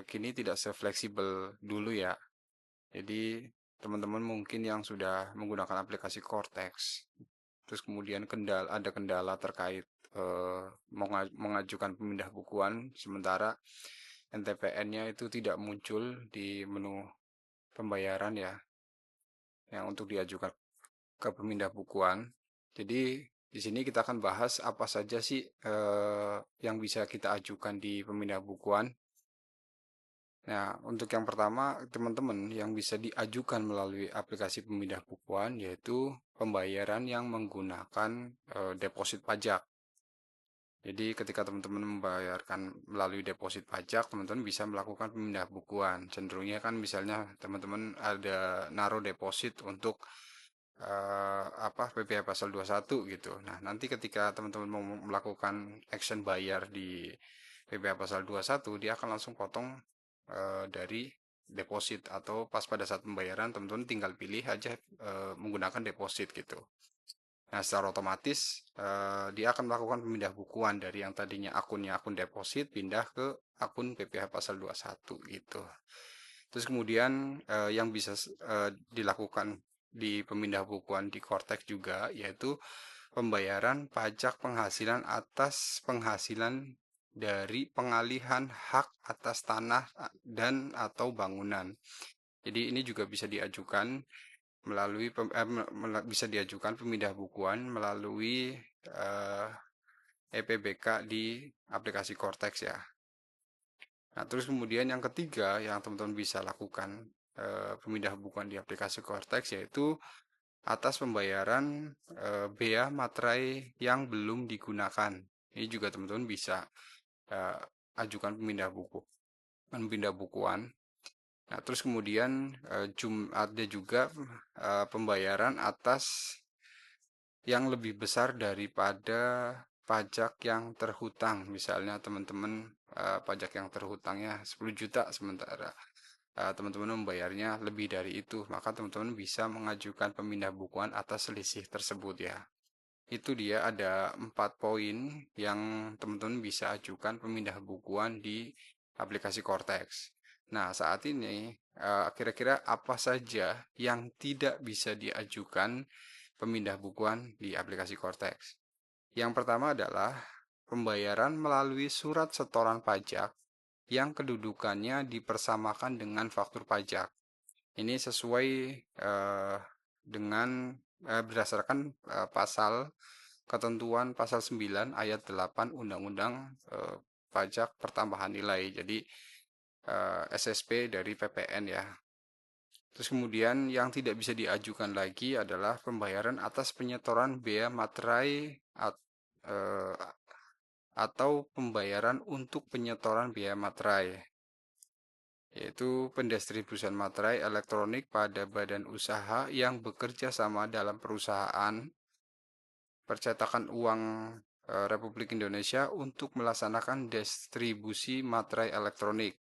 kini tidak sefleksibel dulu ya. Jadi teman-teman mungkin yang sudah menggunakan aplikasi Cortex, terus kemudian ada kendala terkait mengajukan pemindah bukuan, sementara NTPN-nya itu tidak muncul di menu pembayaran ya, yang untuk diajukan ke pemindah bukuan. Jadi di sini kita akan bahas apa saja sih yang bisa kita ajukan di pemindah bukuan. Nah, untuk yang pertama, teman-teman yang bisa diajukan melalui aplikasi pemindah bukuan yaitu pembayaran yang menggunakan deposit pajak. Jadi ketika teman-teman membayarkan melalui deposit pajak, teman-teman bisa melakukan pemindah bukuan. Cenderungnya kan misalnya teman-teman ada naruh deposit untuk PPh pasal 21 gitu. Nah, nanti ketika teman-teman mau melakukan action bayar di PPh pasal 21, dia akan langsung potong dari deposit, atau pas pada saat pembayaran teman-teman tinggal pilih aja menggunakan deposit gitu. Nah, secara otomatis dia akan melakukan pemindah bukuan dari yang tadinya akunnya akun deposit pindah ke akun PPh pasal 21 gitu. Terus kemudian yang bisa dilakukan di pemindah bukuan di Cortex juga yaitu pembayaran pajak penghasilan atas penghasilan dari pengalihan hak atas tanah dan atau bangunan. Jadi ini juga bisa diajukan bisa diajukan pemindah bukuan melalui EPBK di aplikasi Cortex ya. Nah, terus kemudian yang ketiga yang teman-teman bisa lakukan pemindah bukuan di aplikasi Cortex yaitu atas pembayaran bea materai yang belum digunakan. Ini juga teman-teman bisa ajukan pemindah bukuan. Nah, terus kemudian ada juga pembayaran atas yang lebih besar daripada pajak yang terhutang. Misalnya teman-teman pajak yang terhutangnya 10 juta, sementara teman-teman membayarnya lebih dari itu, maka teman-teman bisa mengajukan pemindah bukuan atas selisih tersebut ya. Itu dia ada 4 poin yang teman-teman bisa ajukan pemindah bukuan di aplikasi Cortex. Nah, saat ini kira-kira apa saja yang tidak bisa diajukan pemindah bukuan di aplikasi Cortex? Yang pertama adalah pembayaran melalui surat setoran pajak yang kedudukannya dipersamakan dengan faktur pajak. Ini sesuai dengan berdasarkan ketentuan pasal 9 ayat 8 Undang-Undang Pajak Pertambahan Nilai. Jadi SSP dari PPN ya. Terus kemudian yang tidak bisa diajukan lagi adalah pembayaran atas penyetoran bea materai atau pembayaran untuk penyetoran bea materai, yaitu pendistribusian materai elektronik pada badan usaha yang bekerja sama dalam perusahaan percetakan uang Republik Indonesia untuk melaksanakan distribusi materai elektronik.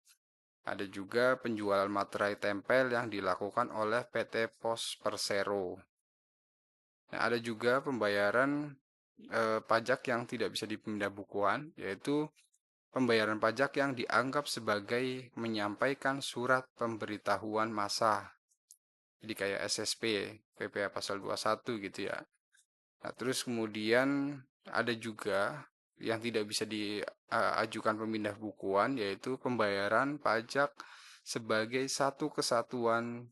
Ada juga penjualan materai tempel yang dilakukan oleh PT Pos Persero. Nah, ada juga pembayaran pajak yang tidak bisa dipindah bukuan, yaitu pembayaran pajak yang dianggap sebagai menyampaikan surat pemberitahuan massa. Jadi kayak SSP, PPh pasal 21 gitu ya. Nah, terus kemudian ada juga yang tidak bisa diajukan pemindah bukuan, yaitu pembayaran pajak sebagai satu kesatuan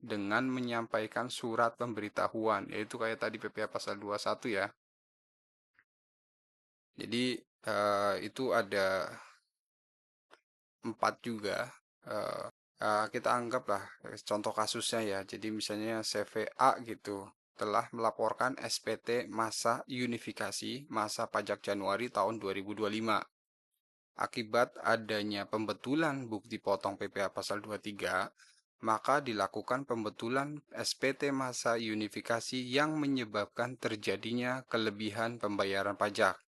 dengan menyampaikan surat pemberitahuan, yaitu kayak tadi PPh pasal 21 ya. Jadi itu ada 4 juga. Kita anggaplah contoh kasusnya ya. Jadi misalnya CVA gitu telah melaporkan SPT masa unifikasi masa pajak Januari tahun 2025. Akibat adanya pembetulan bukti potong PPh pasal 23, maka dilakukan pembetulan SPT masa unifikasi yang menyebabkan terjadinya kelebihan pembayaran pajak.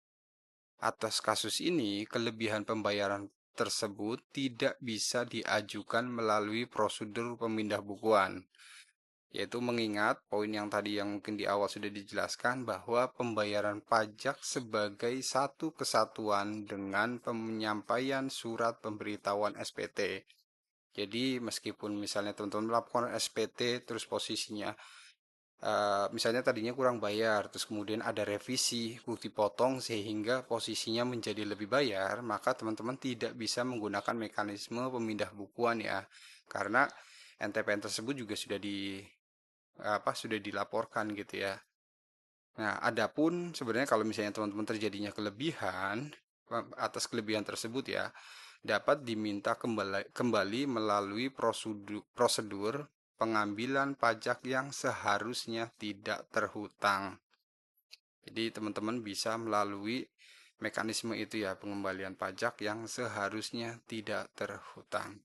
Atas kasus ini, kelebihan pembayaran tersebut tidak bisa diajukan melalui prosedur pemindah bukuan. yaitu mengingat poin yang tadi yang mungkin di awal sudah dijelaskan bahwa pembayaran pajak sebagai satu kesatuan dengan penyampaian surat pemberitahuan SPT. Jadi meskipun misalnya teman-teman melakukan SPT terus posisinya misalnya tadinya kurang bayar, terus kemudian ada revisi, bukti potong sehingga posisinya menjadi lebih bayar, maka teman-teman tidak bisa menggunakan mekanisme pemindah bukuan ya. Karena NTPN tersebut juga sudah dilaporkan gitu ya. Nah, adapun sebenarnya kalau misalnya teman-teman terjadinya kelebihan atas kelebihan tersebut ya, dapat diminta kembali melalui prosedur pengambilan pajak yang seharusnya tidak terhutang. Jadi teman-teman bisa melalui mekanisme itu ya, pengembalian pajak yang seharusnya tidak terhutang.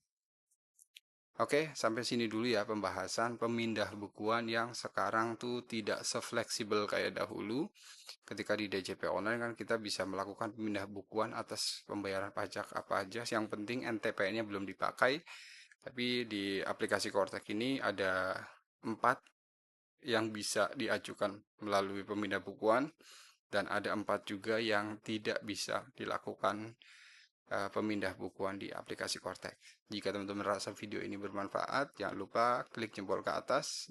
Oke, sampai sini dulu ya pembahasan pemindah bukuan yang sekarang tuh tidak sefleksibel kayak dahulu. Ketika di DJP online kan kita bisa melakukan pemindah bukuan atas pembayaran pajak apa aja. Yang penting NTP-nya belum dipakai. Tapi di aplikasi Kortek ini ada 4 yang bisa diajukan melalui pemindah bukuan dan ada 4 juga yang tidak bisa dilakukan pemindah bukuan di aplikasi Cortex. Jika teman-teman merasa video ini bermanfaat, jangan lupa klik jempol ke atas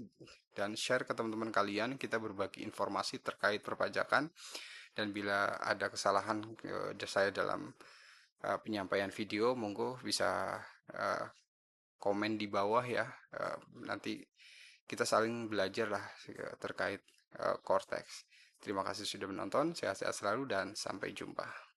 dan share ke teman-teman kalian. Kita berbagi informasi terkait perpajakan dan bila ada kesalahan saya dalam penyampaian video, monggo bisa komen di bawah ya. Nanti kita saling belajar lah terkait Cortex. Terima kasih sudah menonton, sehat-sehat selalu dan sampai jumpa.